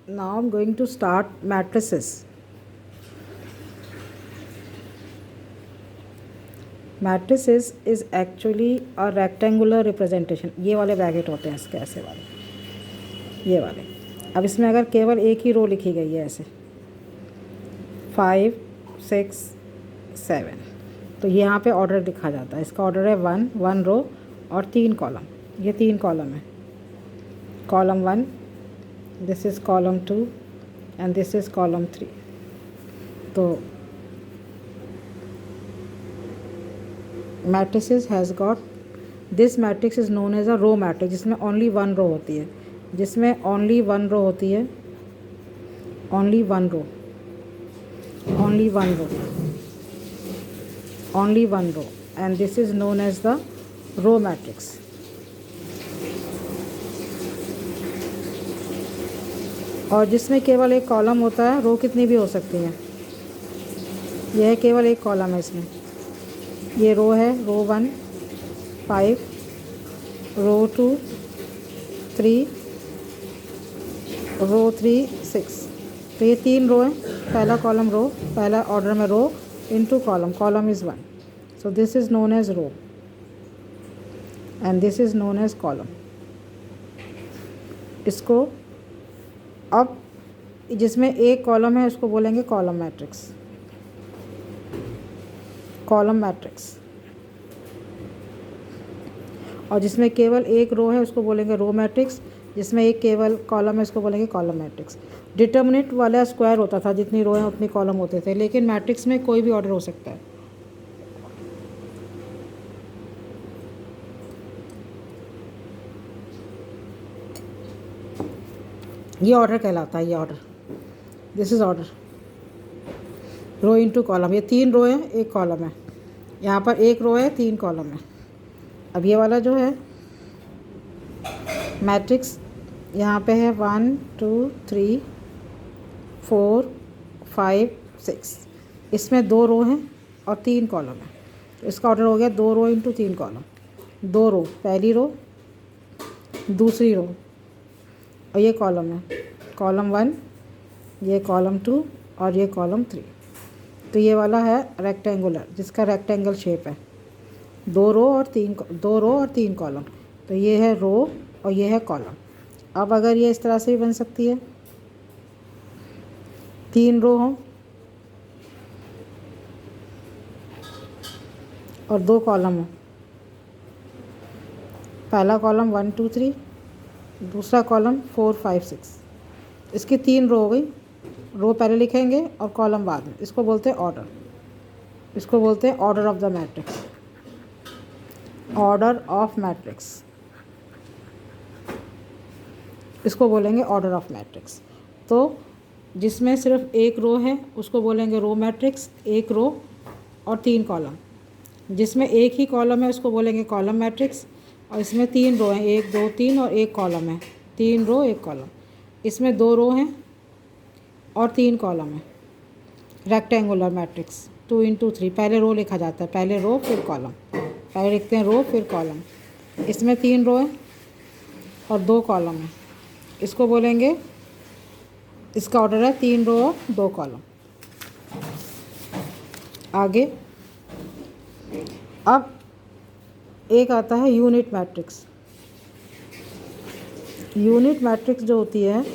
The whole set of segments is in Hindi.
Now I'm going to start matrices. Matrices is actually a rectangular representation. ये वाले ब्रैकेट होते हैं इसके, ऐसे वाले, ये वाले. अब इसमें अगर केवल एक ही रो लिखी गई है ऐसे 5, 6, 7, तो यहाँ पे ऑर्डर दिखा जाता है. इसका ऑर्डर है 1 रो और 3 कॉलम. ये 3 कॉलम है. Column 1, this is column 2 and this is column 3. तो matrices has got this matrix is known as a row matrix, जिसमें only one row होती है, जिसमें only one row होती है, only one row, only one row, only one row, and this is known as the row matrix. और जिसमें केवल एक कॉलम होता है, रो कितनी भी हो सकती है. यह है केवल एक कॉलम है इसमें. ये रो है, रो 1 5, रो 2 3, रो 3 6. तो ये 3 रो है. पहला कॉलम रो, पहला ऑर्डर में row into column. Column is 1. So this is known as row and this is known as column. इसको अब जिसमें एक कॉलम है उसको बोलेंगे कॉलम मैट्रिक्स. Column matrix. और जिसमें केवल एक रो है उसको बोलेंगे रो मैट्रिक्स. जिसमें एक केवल कॉलम है उसको बोलेंगे कॉलम मैट्रिक्स. डिटर्मिनेंट वाला स्क्वायर होता था, जितनी रो हैं उतनी कॉलम होते थे, लेकिन मैट्रिक्स में कोई भी ऑर्डर हो सकता है. ये ऑर्डर कहलाता है. ये order, this is order. Row into column. ये 3 रो है, एक कॉलम है. यहाँ पर एक रो है, 3 कॉलम है. अब ये वाला जो है मैट्रिक्स, यहाँ पे है 1 2 3 4 5 6. इसमें 2 रो हैं और 3 कॉलम है. तो इसका ऑर्डर हो गया 2 रो इंटू 3 कॉलम. 2 रो, पहली रो, दूसरी रो, और ये कॉलम है. कॉलम 1, ये कॉलम 2 और ये कॉलम 3. तो ये वाला है रेक्टेंगुलर, जिसका रेक्टेंगल शेप है. 2 रो और 3 कॉलम. तो ये है रो और ये है कॉलम. अब अगर ये इस तरह से भी बन सकती है, 3 रो हो और 2 कॉलम हो. पहला कॉलम 1 2 3, दूसरा कॉलम 4 5 6. इसकी 3 रो हो गई. रो पहले लिखेंगे और कॉलम बाद में. इसको बोलते हैं ऑर्डर. इसको बोलते हैं order of the matrix. Order of matrix, इसको बोलेंगे ऑर्डर ऑफ मैट्रिक्स. तो जिसमें सिर्फ एक रो है उसको बोलेंगे रो मैट्रिक्स, एक रो और 3 कॉलम. जिसमें एक ही कॉलम है उसको बोलेंगे कॉलम मैट्रिक्स. और इसमें 3 रो हैं, 1 2 3 और एक कॉलम है. 3 रो 1 कॉलम. इसमें 2 रो हैं और 3 कॉलम है. Rectangular matrix 2 into 3. पहले रो लिखा जाता है, पहले रो फिर कॉलम. पहले लिखते हैं रो फिर कॉलम. इसमें 3 रो है और 2 कॉलम है. इसको बोलेंगे, इसका ऑर्डर है 3 रो और 2 कॉलम. आगे अब एक आता है यूनिट मैट्रिक्स. यूनिट मैट्रिक्स जो होती है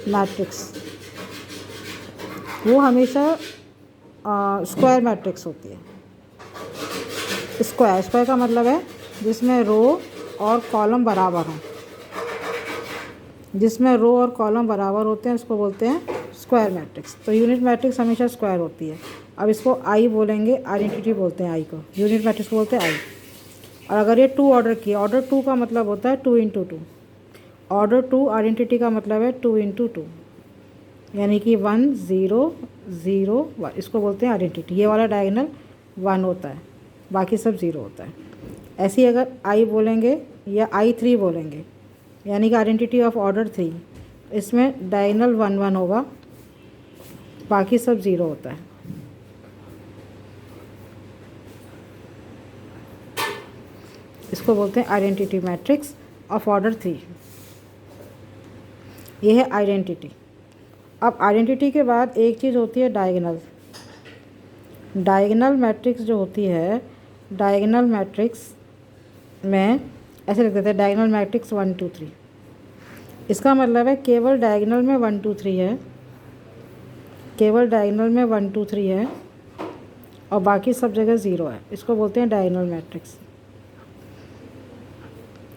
मैट्रिक्स, वो हमेशा स्क्वायर मैट्रिक्स होती है. स्क्वायर का मतलब है जिसमें रो और कॉलम बराबर हों. जिसमें रो और कॉलम बराबर होते हैं उसको बोलते हैं स्क्वायर मैट्रिक्स. तो यूनिट मैट्रिक्स हमेशा स्क्वायर होती है. अब इसको आई बोलेंगे, आइडेंटिटी बोलते हैं आई को. यूनिट मैट्रिक्स को बोलते हैं आई. और अगर ये 2 ऑर्डर की, ऑर्डर 2 का मतलब होता है 2 इंटू 2. ऑर्डर 2 आइडेंटिटी का मतलब है 2 इंटू 2, यानी कि 1 0 0 1. इसको बोलते हैं आइडेंटिटी. ये वाला डायगोनल 1 होता है, बाकी सब 0 होता है. ऐसे ही अगर आई बोलेंगे या I3 बोलेंगे, यानी कि आइडेंटिटी ऑफ ऑर्डर 3, इसमें डायगोनल 1 1 होगा, बाकी सब 0 होता है. इसको बोलते हैं आइडेंटिटी मैट्रिक्स ऑफ ऑर्डर 3. ये है आइडेंटिटी। अब आइडेंटिटी के बाद एक चीज़ होती है डायगोनल। डायगोनल मैट्रिक्स जो होती है, डायगोनल मैट्रिक्स में ऐसे लिख देते हैं डायगोनल मैट्रिक्स 1 2 3। इसका मतलब है केवल डायगोनल में 1 2 3 है, केवल डायगोनल में 1 2 3 है और बाकी सब जगह 0 है। इसको बोलते हैं डायगोनल मैट्रिक्स।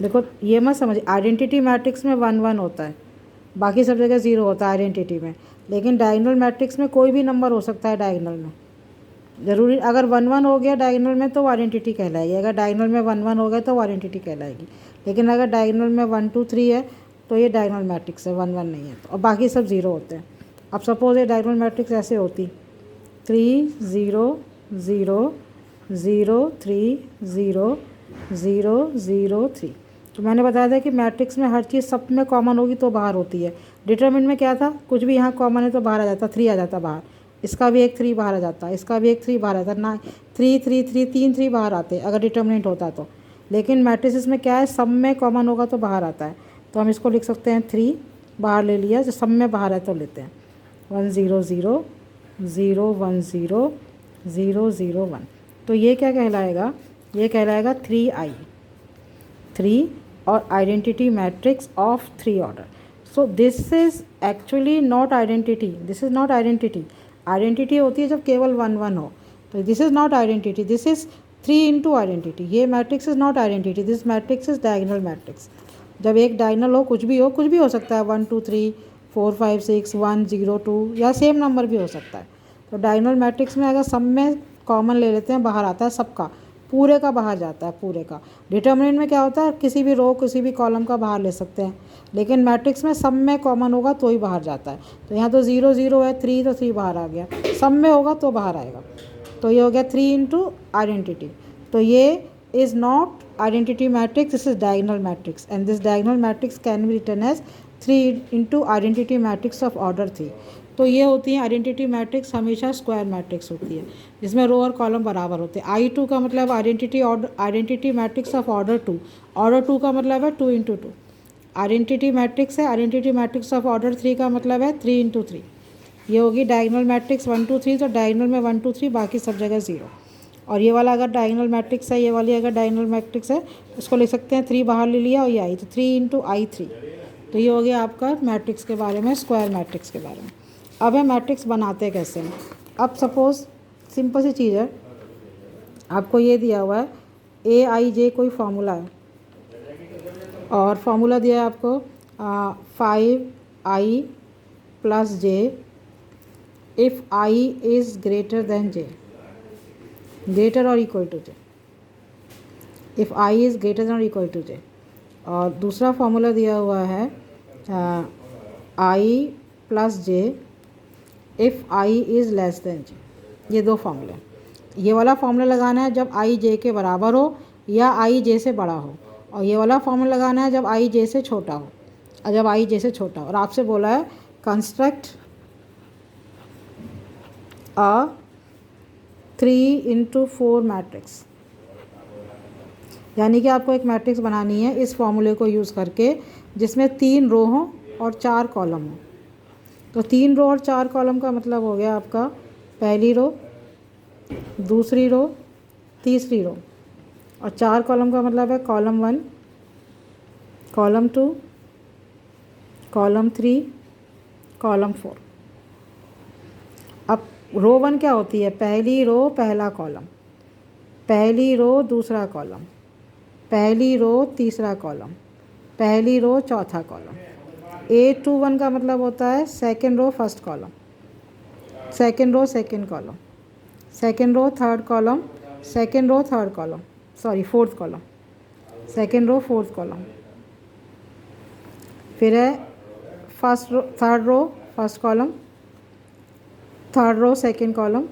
देखो ये मत समझ, आइडेंटिटी मैट्रिक्स में 1 1 होता है, बाकी सब जगह 0 होता है आइडेंटिटी में, लेकिन डायगोनल मैट्रिक्स में कोई भी नंबर हो सकता है डायगोनल में। ज़रूरी अगर 1 1 हो गया डायगोनल में तो आइडेंटिटी कहलाएगी, अगर डायगोनल में 1 1 हो गया तो आइडेंटिटी कहलाएगी। लेकिन अगर डायगोनल में 1 2 3 है तो ये डायगोनल मैट्रिक्स है, 1 1 नहीं है तो, और बाकी सब 0 होते हैं। अब सपोज ये डायगोनल मैट्रिक्स ऐसे होती 3 0 0 0 3 0 0 0 3। तो मैंने बताया था कि मैट्रिक्स में हर चीज़ सब में कॉमन होगी तो बाहर होती है। डिटरमिनेंट में क्या था, कुछ भी यहाँ कॉमन है तो बाहर आ जाता, 3 आ जाता बाहर, इसका भी एक 3 बाहर आ जाता, इसका भी एक 3 बाहर आता ना, 3 3 3 तीन 3 बाहर आते अगर डिटरमिनेंट होता तो। लेकिन मैट्रिसेस में क्या है, सब में कॉमन होगा तो बाहर आता है। तो हम इसको लिख सकते हैं 3 बाहर ले लिया, जो सब में बाहर है तो लेते हैं 1 0 0 0 1 0 0 0 1। तो ये क्या कहलाएगा, ये कहलाएगा 3i, 3 और identity matrix of 3 order. So this is actually not identity, this is not identity. Identity होती है जब केवल 1 1 हो, तो this is not identity, this is 3 into identity. ये matrix is not identity, this matrix is diagonal matrix. जब एक डायगोनल हो, कुछ भी हो सकता है, 1 2 3 4 5 6 1 0 2 या सेम नंबर भी हो सकता है। तो डायगोनल मैट्रिक्स में अगर सब में कॉमन ले लेते हैं बाहर आता है सबका, पूरे का बाहर जाता है पूरे का। डिटर्मिनेंट में क्या होता है, किसी भी रो किसी भी कॉलम का बाहर ले सकते हैं, लेकिन मैट्रिक्स में सब में कॉमन होगा तो ही बाहर जाता है। तो यहाँ तो 0 0 है, 3 तो 3 बाहर आ गया, सब में होगा तो बाहर आएगा। तो ये हो गया 3 इंटू आइडेंटिटी। तो ये is not identity matrix, this is diagonal matrix and this diagonal matrix can be written as 3 into identity matrix of order 3। तो ये होती है आइडेंटिटी मैट्रिक्स, हमेशा स्क्वायर मैट्रिक्स होती है जिसमें रो और कॉलम बराबर होते हैं। I2 का मतलब identity matrix of order 2, order 2 का मतलब है 2 इंटू 2। आइडेंटिटी मैट्रिक्स है, आइडेंटिटी मैट्रिक्स ऑफ ऑर्डर 3 का मतलब है 3 इंटू 3। ये होगी डायगोनल मैट्रिक्स 1 2 3, तो डायगोनल में 1 2 3 बाकी सब जगह 0। और ये वाला अगर डायगोनल मैट्रिक्स है, ये वाली अगर डायगोनल मैट्रिक्स है, इसको लिख सकते हैं 3 बाहर ले लिया और ये आई, तो 3 इंटू I3। तो ये हो गया आपका मैट्रिक्स के बारे में, स्क्वायर मैट्रिक्स के बारे में। अब है मैट्रिक्स बनाते कैसे हैं। अब सपोज़ सिंपल सी चीज़ है, आपको ये दिया हुआ है AIJ कोई फार्मूला है और फार्मूला दिया है आपको 5i + j if i is greater than j, greater और equal to j, if i is greater than और इक्वल टू j। और दूसरा फार्मूला दिया हुआ है i + j if i is less then j। ये दो फार्मूले, ये वाला फार्मूला लगाना है जब i j के बराबर हो या i j से बड़ा हो, और ये वाला फार्मूला लगाना है जब i j से छोटा हो, और जब i j से छोटा हो। और आपसे बोला है कंस्ट्रक्ट अ 3 इंटू 4 मैट्रिक्स, यानी कि आपको एक मैट्रिक्स बनानी है इस फॉर्मूले को यूज़ करके जिसमें 3 रो हों और 4 कॉलम हों। तो 3 रो और 4 कॉलम का मतलब हो गया आपका पहली रो, दूसरी रो, तीसरी रो, और 4 कॉलम का मतलब है कॉलम 1, कॉलम 2, कॉलम 3, कॉलम 4। अब रो 1 क्या होती है, पहली रो पहला कॉलम, पहली रो दूसरा कॉलम, पहली रो तीसरा कॉलम, पहली रो चौथा कॉलम। A21 का मतलब होता है second row first column, second row second column, second row third column, second row third column, sorry fourth column, second row fourth column. फिर है first row third row first column, third row second column,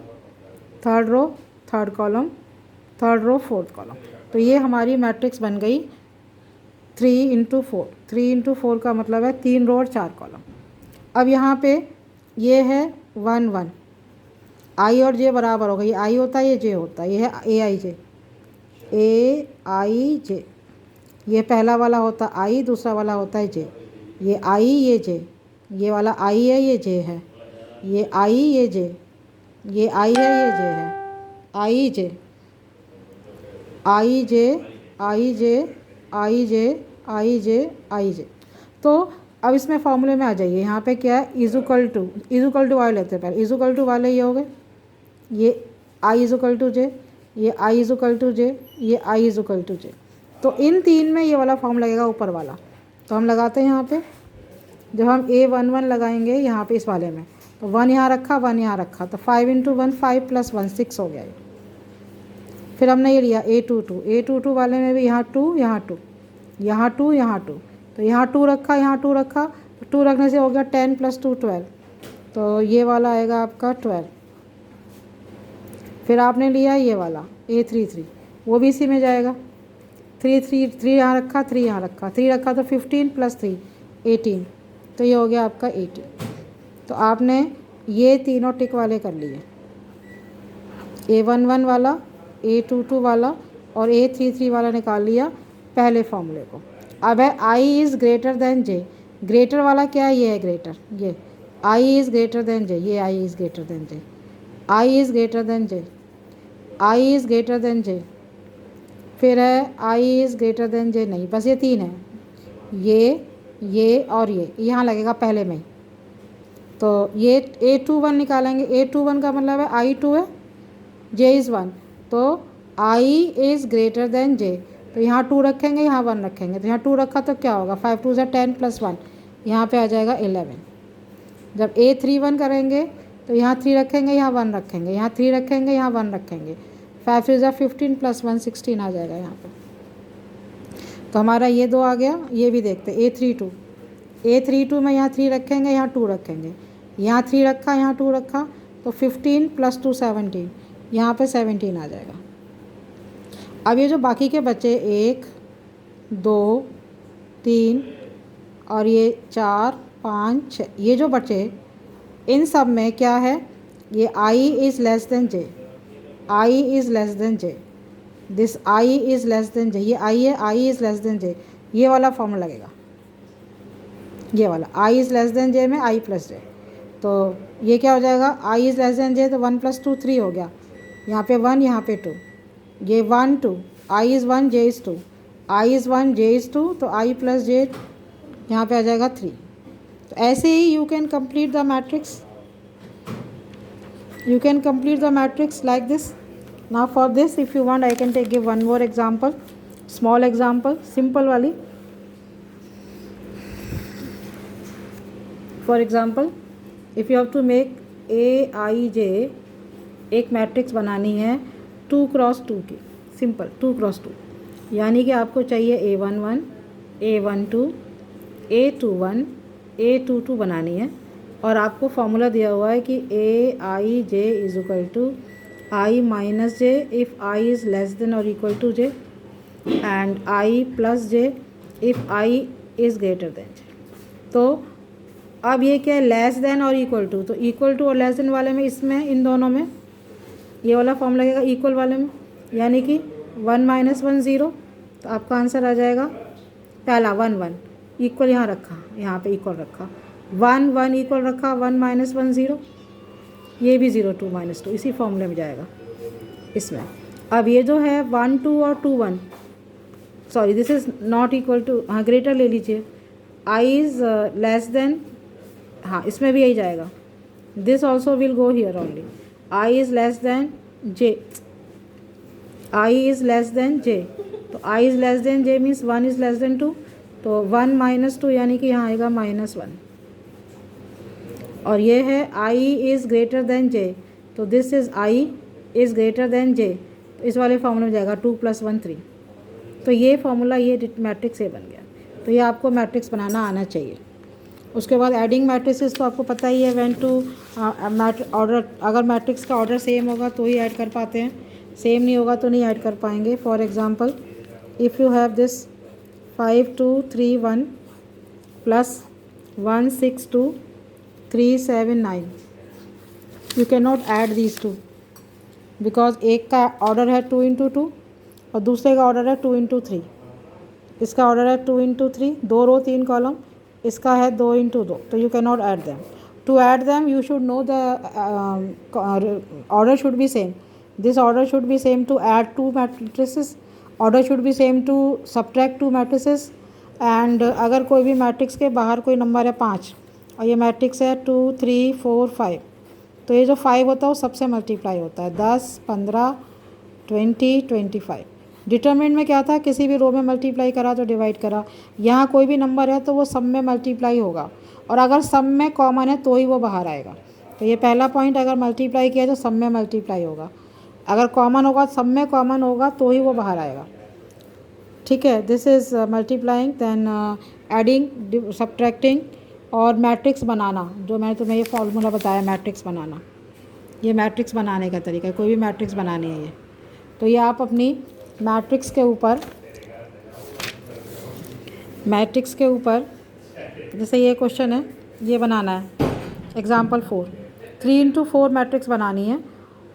third row third column, third row fourth column. तो ये हमारी मैट्रिक्स बन गई 3 इंटू 4। 3 इंटू 4 का मतलब है 3 रो और 4 कॉलम। अब यहाँ पे ये है 1 1, आई और जे बराबर होगा, ये आई होता है ये जे होता है, ये है AIJ, AIJ। ये पहला वाला होता आई, दूसरा वाला होता है जे, ये आई ये जे, ये वाला आई है, ये जे है, ये आई, ये जे, ये आई है, ये जे है, आई जे, आई जे, आई जे, आई जे, आई जे, आई जे। तो अब इसमें फॉर्मूले में आ जाइए। यहाँ पे क्या है, इजुकल टू वाले लेते हैं पहले। इजुकल टू वाले ये हो गए, ये आई इजुकल टू जे, ये आई इजुकल टू जे, ये आई इजुकल टू जे। तो इन तीन में ये वाला फॉर्म लगेगा ऊपर वाला। तो हम लगाते हैं यहाँ पे। जब हम A11 लगाएंगे यहाँ पे इस वाले में, तो 1 यहाँ रखा, 1 यहाँ रखा, तो 5 × 1 5 + 1 6 हो गया ये। फिर हमने ये लिया A22 वाले में भी यहाँ 2, यहाँ 2, यहाँ 2, यहाँ 2, तो यहाँ 2 रखा, यहाँ 2 रखा, तो 2 रखने से हो गया 10 + 2 12, तो ये वाला आएगा आपका 12। फिर आपने लिया ये वाला A33, वो भी इसी में जाएगा। 3 यहाँ रखा, 3 यहाँ रखा, 3 रखा तो 15 + 3 18, तो ये हो गया आपका 18। तो आपने ये तीनों टिक वाले कर लिए, A11 वाला, A22 वाला और A33 वाला निकाल लिया पहले फॉर्मूले को। अब है I is greater than J. Greater वाला क्या है, ये है ग्रेटर, ये I is greater than J, ये I is greater than J, I is greater than J, I is greater than J. फिर है I is greater than J नहीं, बस ये तीन है, ये और ये यहाँ लगेगा पहले में ही। तो ये A21 निकालेंगे। A21 का मतलब है I2 है, J इज़ 1, तो I is greater than J। तो यहाँ 2 रखेंगे, यहाँ 1 रखेंगे, तो यहाँ 2 रखा तो क्या होगा, 5 × 2 = 10 + 1, यहाँ पे आ जाएगा 11। जब A31 करेंगे तो यहाँ 3 रखेंगे, यहाँ 1 रखेंगे, यहाँ 3 रखेंगे, यहाँ 1 रखेंगे, 5 × 3 = 15 + 1 16 आ जाएगा यहाँ पे। तो हमारा ये 2 आ गया। ये भी देखते A32 में यहाँ 3 रखेंगे, यहाँ 2 रखेंगे, यहाँ 3 रखा, यहाँ 2 रखा, तो 15 + 2 17, यहाँ पे 17 आ जाएगा। अब ये जो बाकी के बचे 1 2 3 और ये 4 5 6, ये जो बचे इन सब में क्या है, ये I is less than J, I is less than J, this I is less than J, ये आई है, I is less than J, ये वाला फॉर्मूला लगेगा, ये वाला I is less than J में आई प्लस जे। तो ये क्या हो जाएगा, I is less than J, तो 1 + 2 3 हो गया, यहाँ पे 1, यहाँ पे 2, ये 1 2, I is 1 J is 2, I is 1 J is 2, तो आई प्लस जे यहाँ पे आ जाएगा 3। तो ऐसे ही you can complete the matrix, you can complete the matrix like this. Now for this, if you want, I can give one more example, small example, simple wali. For example, if you have to make Aij एक मैट्रिक्स बनानी है 2 × 2 की, सिंपल 2 × 2, यानी कि आपको चाहिए A11, A12, A21, A22 बनानी है। और आपको फॉर्मूला दिया हुआ है कि Aij = I - j if I is less than और equal to j, and I + j if I is greater than j। तो अब ये क्या है, लेस देन और इक्वल टू, तो इक्वल टू और लेस देन वाले में, इसमें इन दोनों में ये वाला फॉर्म लगेगा इक्वल वाले में, यानी कि 1 - 1 0, तो आपका आंसर आ जाएगा पहला 1 1, इक्वल यहाँ रखा, यहाँ पे इक्वल रखा, 1 1 इक्वल रखा, 1 - 1 0, ये भी 0 2 - 2 इसी फॉर्मूले में जाएगा इसमें। अब ये जो है 1 2 और 2 1, sorry this is not equal to, हाँ ग्रेटर ले लीजिए, आई इज़ लेस देन, हाँ इसमें भी यही जाएगा, this also will go here only, I is less than J, I is less than J, तो I is less than J means 1 is less than 2, तो 1 - 2 यानी कि यहाँ आएगा -1। और ये है I is greater than J, तो this is I is greater than J, तो इस वाले फॉर्मूले में जाएगा 2 + 1 3। तो ये फॉर्मूला, ये मैट्रिक्स ए बन गया। तो ये आपको मैट्रिक्स बनाना आना चाहिए। उसके बाद एडिंग मैट्रिक्स तो आपको पता ही है, व्हेन टू ऑर्डर, अगर मैट्रिक्स का ऑर्डर सेम होगा तो ही ऐड कर पाते हैं, सेम नहीं होगा तो नहीं ऐड कर पाएंगे। For example, if you have this 5 2 3 1 + 1 6 2 3 7 9, you can not add these two, because एक का ऑर्डर है 2 × 2 और दूसरे का ऑर्डर है 2 × 3। इसका ऑर्डर है 2 × 3, 2 रो 3 कॉलम, इसका है 2 इंटू 2, तो you can not add them. To add them you should know the order should be same. This order should be same to add two matrices. Order should be same to subtract two matrices. And अगर कोई भी मैट्रिक्स के बाहर कोई नंबर है 5 और ये मैट्रिक्स है 2 3 4 5, तो ये जो 5 होता है वो सबसे मल्टीप्लाई होता है 10 15 20 25. डिटरमिनेंट में क्या था, किसी भी रो में मल्टीप्लाई करा तो डिवाइड करा. यहाँ कोई भी नंबर है तो वो सब में मल्टीप्लाई होगा, और अगर सब में कॉमन है तो ही वो बाहर आएगा. तो ये पहला पॉइंट, अगर मल्टीप्लाई किया तो सब में मल्टीप्लाई होगा, अगर कॉमन होगा सब में कॉमन होगा तो ही वो बाहर आएगा. ठीक है, this is multiplying, then adding, subtracting और मैट्रिक्स बनाना. जो मैंने तुम्हें ये फॉर्मूला बताया मैट्रिक्स बनाना, ये मैट्रिक्स बनाने का तरीका है. कोई भी मैट्रिक्स बनानी है ये, तो ये आप अपनी मैट्रिक्स के ऊपर जैसे ये क्वेश्चन है ये बनाना है. एग्जाम्पल 4, 3 इंटू 4 मैट्रिक्स बनानी है.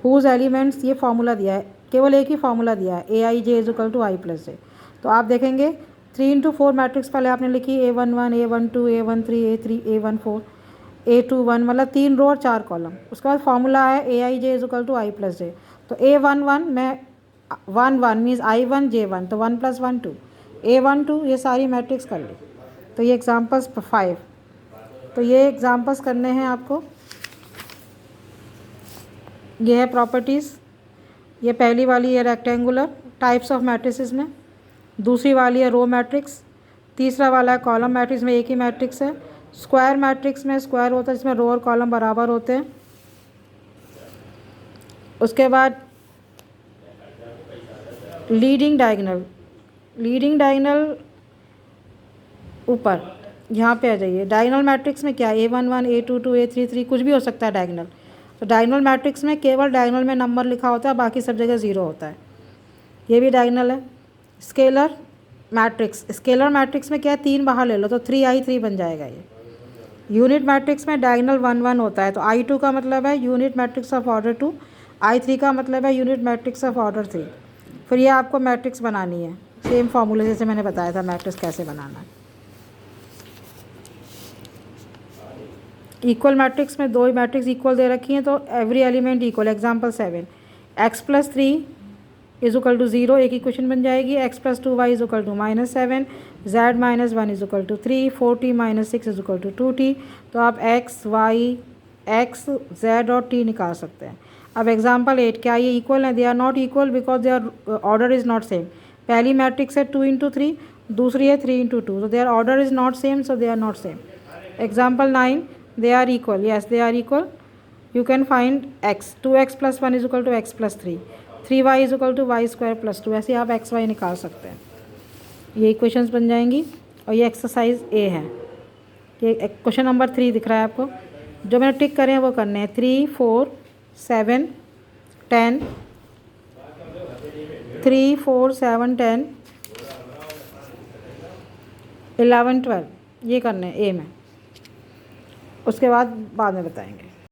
हुज एलिमेंट्स, ये फार्मूला दिया है, केवल एक ही फार्मूला दिया है, A I J is equal to I plus J. तो आप देखेंगे 3 इंटू 4 मैट्रिक्स पहले आपने लिखी A11 A12 A13 A3 A14 A21, मतलब 3 रो और 4 कॉलम. उसके बाद फार्मूला है A I J is equal to I plus J. तो A11 में 1 मीन्स I1 J1, तो 1 + 1 2, A12 ये सारी मैट्रिक्स कर ली. तो ये एग्जाम्पल्स 5, तो ये एग्जाम्पल्स करने हैं आपको. ये है प्रॉपर्टीज़. ये पहली वाली है रेक्टेंगुलर टाइप्स ऑफ मैट्रिसेस में, दूसरी वाली है रो मैट्रिक्स, तीसरा वाला है कॉलम मैट्रिक्स में एक ही मैट्रिक्स है. स्क्वायर मैट्रिक्स में स्क्वायर होता है जिसमें रो और कॉलम बराबर होते हैं. उसके बाद लीडिंग डायगोनल ऊपर यहाँ पे आ जाइए. डायगोनल मैट्रिक्स में क्या, A11 A22 A33 कुछ भी हो सकता है डायगोनल. तो डायगोनल मैट्रिक्स में केवल डायगोनल में नंबर लिखा होता है, बाकी सब जगह 0 होता है. ये भी डायगोनल है. स्केलर मैट्रिक्स में क्या है, 3 बाहर ले लो तो 3I3 बन जाएगा ये. यूनिट मैट्रिक्स में डायगोनल 1 1 होता है, तो I2 का मतलब है unit matrix of order 2, I3 का मतलब है यूनिट मैट्रिक्स ऑफ ऑर्डर 3. फिर ये आपको मैट्रिक्स बनानी है सेम फार्मूले जैसे मैंने बताया था मैट्रिक्स कैसे बनाना है. इक्वल मैट्रिक्स में 2 मैट्रिक्स इक्वल दे रखी हैं तो every element equal. Example 7, x + 3 is equal to 0, एक इक्वेशन बन जाएगी. x + 2y is equal to -7, z - 1 is equal to 3, 4t - 6 is equal to 2t. तो आप x, z और t निकाल सकते हैं. अब एग्जाम्पल 8, क्या ये इक्वल है? They are not equal because their order is not same. पहली मैट्रिक्स है 2 इंटू 3, दूसरी है 3 इंटू 2, तो their order is not same, so they are not same. Example 9, they are equal, yes they are equal. You can find x, 2x + 1 is equal to x + 3, 3y is equal to y² + 2. ऐसे आप x y निकाल सकते हैं. ये इक्वेशंस बन जाएंगी. और ये एक्सरसाइज A है. ये क्वेश्चन नंबर 3 दिख रहा है आपको. जो मैंने टिक करे हैं वो करने हैं. 3 4 7 10, 3 4 7 10 11 12 ये करने हैं A में. उसके बाद में बताएंगे.